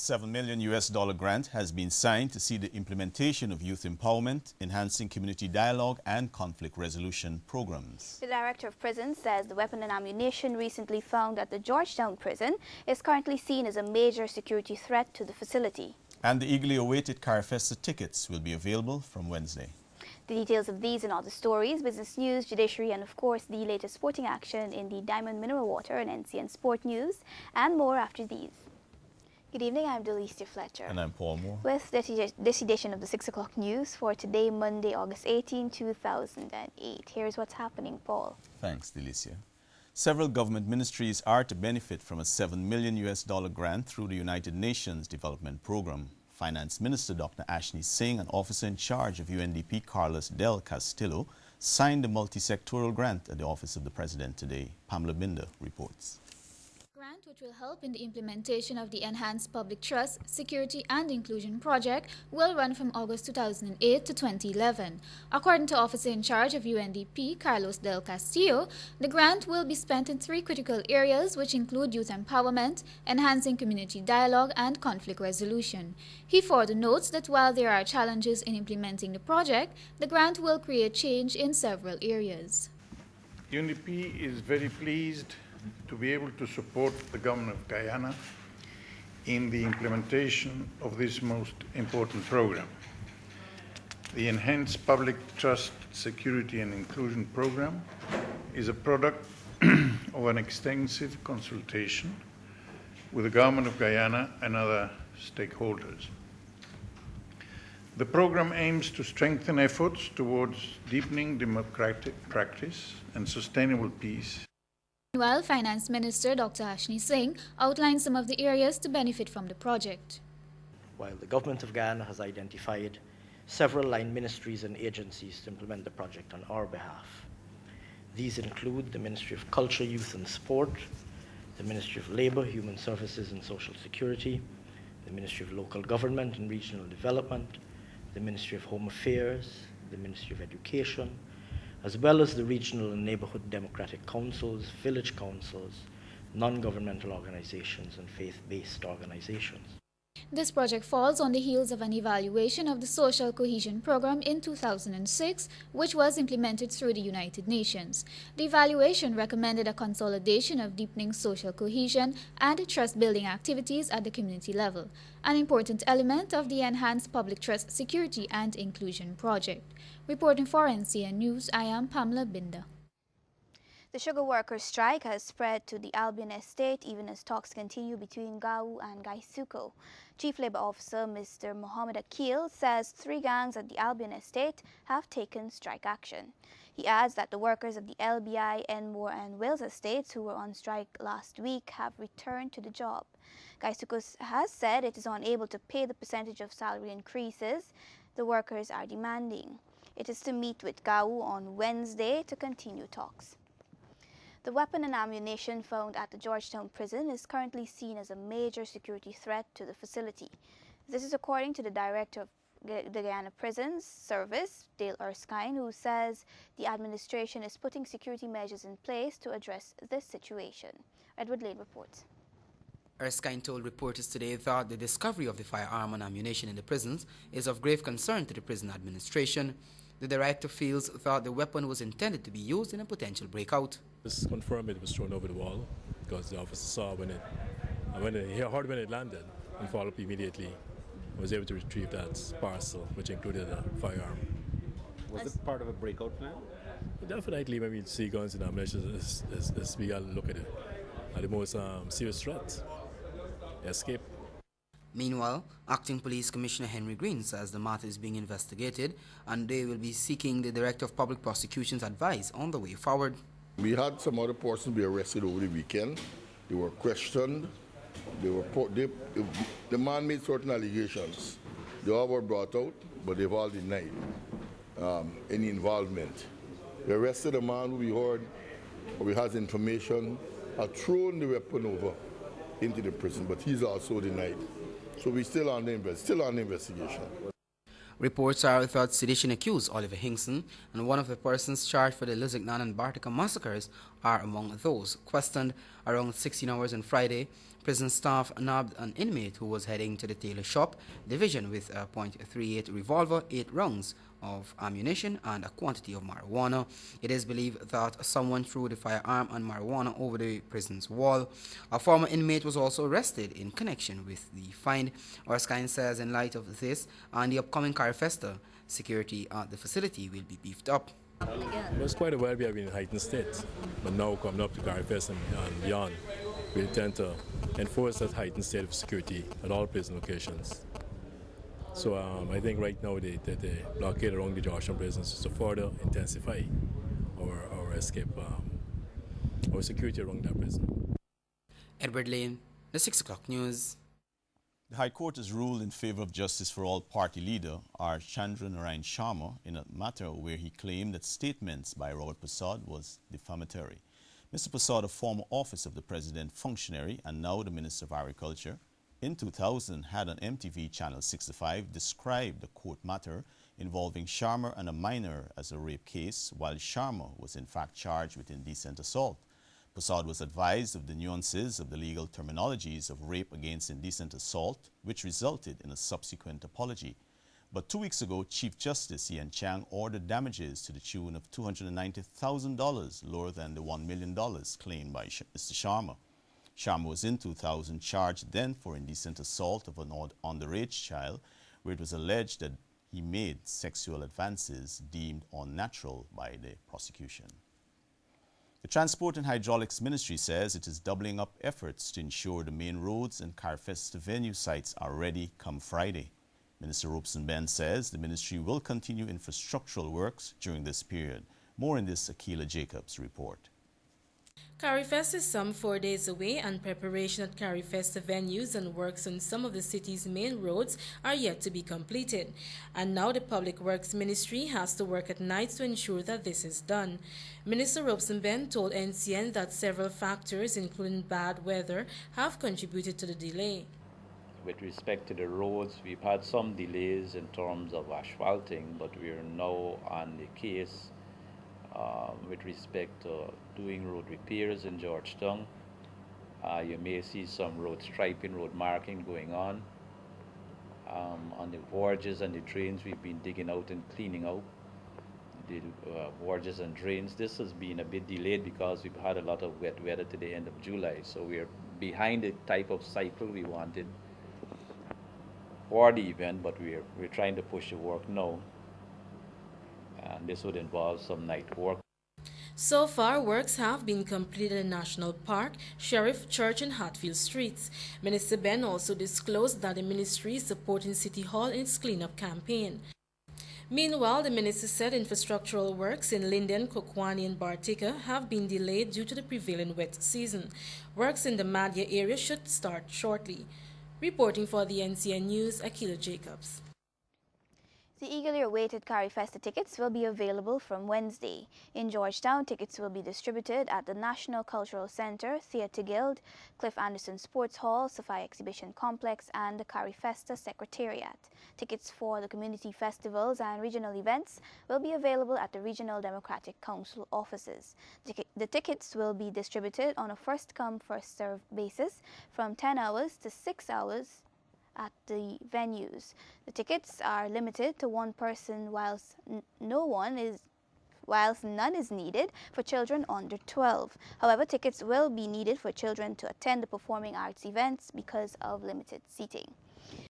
$7 million grant has been signed to see the implementation of youth empowerment, enhancing community dialogue and conflict resolution programs. The Director of Prisons says the weapon and ammunition recently found at the Georgetown prison is currently seen as a major security threat to the facility. And the eagerly awaited Carifesta tickets will be available from Wednesday. The details of these and other stories, business news, judiciary, and of course the latest sporting action in the Diamond Mineral Water and NCN Sport News, and more after these. Good evening, I'm Delicia Fletcher. And I'm Paul Moore. With this edition of the 6 o'clock news for today, Monday, August 18, 2008. Here's what's happening, Paul. Thanks, Delicia. Several government ministries are to benefit from a $7 million grant through the United Nations Development Program. Finance Minister Dr. Ashney Singh, an officer in charge of UNDP Carlos Del Castillo, signed the multi-sectoral grant at the Office of the President today. Pamela Binder reports. Grant, which will help in the implementation of the Enhanced Public Trust, Security and Inclusion Project, will run from August 2008 to 2011. According to Officer in charge of UNDP, Carlos Del Castillo, the grant will be spent in 3 critical areas, which include youth empowerment, enhancing community dialogue, and conflict resolution. He further notes that while there are challenges in implementing the project, the grant will create change in several areas. UNDP is very pleased to be able to support the government of Guyana in the implementation of this most important program. The Enhanced Public Trust, Security and Inclusion Program is a product of an extensive consultation with the government of Guyana and other stakeholders. The program aims to strengthen efforts towards deepening democratic practice and sustainable peace. Meanwhile, Finance Minister Dr. Ashney Singh outlined some of the areas to benefit from the project. While the Government of Guyana has identified several line ministries and agencies to implement the project on our behalf, these include the Ministry of Culture, Youth and Sport, the Ministry of Labour, Human Services and Social Security, the Ministry of Local Government and Regional Development, the Ministry of Home Affairs, the Ministry of Education, as well as the regional and neighborhood democratic councils, village councils, non-governmental organizations, and faith-based organizations. This project falls on the heels of an evaluation of the Social Cohesion Program in 2006, which was implemented through the United Nations. The evaluation recommended a consolidation of deepening social cohesion and trust-building activities at the community level, an important element of the Enhanced Public Trust, Security and Inclusion Project. Reporting for NCN News, I am Pamela Binder. The sugar workers' strike has spread to the Albion estate even as talks continue between GAU and Gaisuco. Chief Labour Officer Mr. Mohammed Akil says 3 gangs at the Albion estate have taken strike action. He adds that the workers of the LBI, Enmore and Wales estates who were on strike last week have returned to the job. Gaisuco has said it is unable to pay the percentage of salary increases the workers are demanding. It is to meet with GAU on Wednesday to continue talks. The weapon and ammunition found at the Georgetown prison is currently seen as a major security threat to the facility. This is according to the Director of the Guyana Prisons Service, Dale Erskine, who says the administration is putting security measures in place to address this situation. Edward Lane reports. Erskine told reporters today that the discovery of the firearm and ammunition in the prisons is of grave concern to the prison administration. The director feels that the weapon was intended to be used in a potential breakout. It's confirmed it was thrown over the wall because the officer saw when he heard when it landed and followed up immediately. Was able to retrieve that parcel, which included a firearm. Was it part of a breakout plan? Definitely, when we see guns and ammunition, we got to look at it at the most serious threat, escape. Meanwhile, Acting Police Commissioner Henry Green says the matter is being investigated and they will be seeking the Director of Public Prosecution's advice on the way forward. We had some other persons be arrested over the weekend. They were questioned. The man made certain allegations. They all were brought out, but they've all denied any involvement. They arrested a man who we heard, or we had information, had thrown the weapon over into the prison, but he's also denied. So we're still on the investigation. Reports are that sedition accused Oliver Hinkson and one of the persons charged for the Luzignan and Bartica massacres are among those questioned around 16 hours on Friday. Prison staff nabbed an inmate who was heading to the tailor shop division with a .38 revolver, 8 rounds of ammunition, and a quantity of marijuana. It is believed that someone threw the firearm and marijuana over the prison's wall. A former inmate was also arrested in connection with the find. Erskine says in light of this and the upcoming Carifesta, security at the facility will be beefed up. It was quite a while we have been in heightened state, but now coming up to Carifesta and beyond, we intend to enforce that heightened state of security at all prison locations. So I think right now the blockade around the Georgetown prisons is to further intensify our escape, our security around that prison. Edward Lane, the 6 o'clock news. The High Court has ruled in favor of Justice for All party leader R. Chandra Narayan Sharma in a matter where he claimed that statements by Robert Prasad was defamatory. Mr. Prasad, a former office of the president functionary and now the Minister of Agriculture, in 2000 had on MTV Channel 65 described the court matter involving Sharma and a minor as a rape case, while Sharma was in fact charged with indecent assault. Prasad was advised of the nuances of the legal terminologies of rape against indecent assault, which resulted in a subsequent apology. But 2 weeks ago, Chief Justice Ian Chang ordered damages to the tune of $290,000, lower than the $1 million claimed by Mr. Sharma. Sharma was in 2000 charged then for indecent assault of an underage child, where it was alleged that he made sexual advances deemed unnatural by the prosecution. The Transport and Hydraulics Ministry says it is doubling up efforts to ensure the main roads and Carifesta venue sites are ready come Friday. Minister Robeson Ben says the ministry will continue infrastructural works during this period. More in this Akila Jacobs report. Carifesta is some 4 days away, and preparation at Carifesta venues and works on some of the city's main roads are yet to be completed. And now the Public Works Ministry has to work at night to ensure that this is done. Minister Robeson Ben told NCN that several factors, including bad weather, have contributed to the delay. With respect to the roads, we've had some delays in terms of asphalting, but we are now on the case with respect to doing road repairs in Georgetown. You may see some road striping, road marking going on. On the gorges and the drains, we've been digging out and cleaning out the gorges and drains. This has been a bit delayed because we've had a lot of wet weather to the end of July, so we're behind the type of cycle we wanted for the event, but we're trying to push the work now. And this would involve some night work. So far, works have been completed in National Park, Sheriff, Church, and Hatfield streets. Minister Ben also disclosed that the ministry is supporting City Hall in its cleanup campaign. Meanwhile, the minister said infrastructural works in Linden, Kokwani, and Bartika have been delayed due to the prevailing wet season. Works in the Madhya area should start shortly. Reporting for the NCN News, Akila Jacobs. The eagerly awaited Carifesta tickets will be available from Wednesday. In Georgetown, tickets will be distributed at the National Cultural Center, Theatre Guild, Cliff Anderson Sports Hall, Sophia Exhibition Complex, and the Carifesta Secretariat. Tickets for the community festivals and regional events will be available at the Regional Democratic Council offices. The tickets will be distributed on a first-come, first-served basis from 10 hours to 6 hours at the venues. The tickets are limited to one person whilst none is needed for children under 12. However, tickets will be needed for children to attend the performing arts events because of limited seating.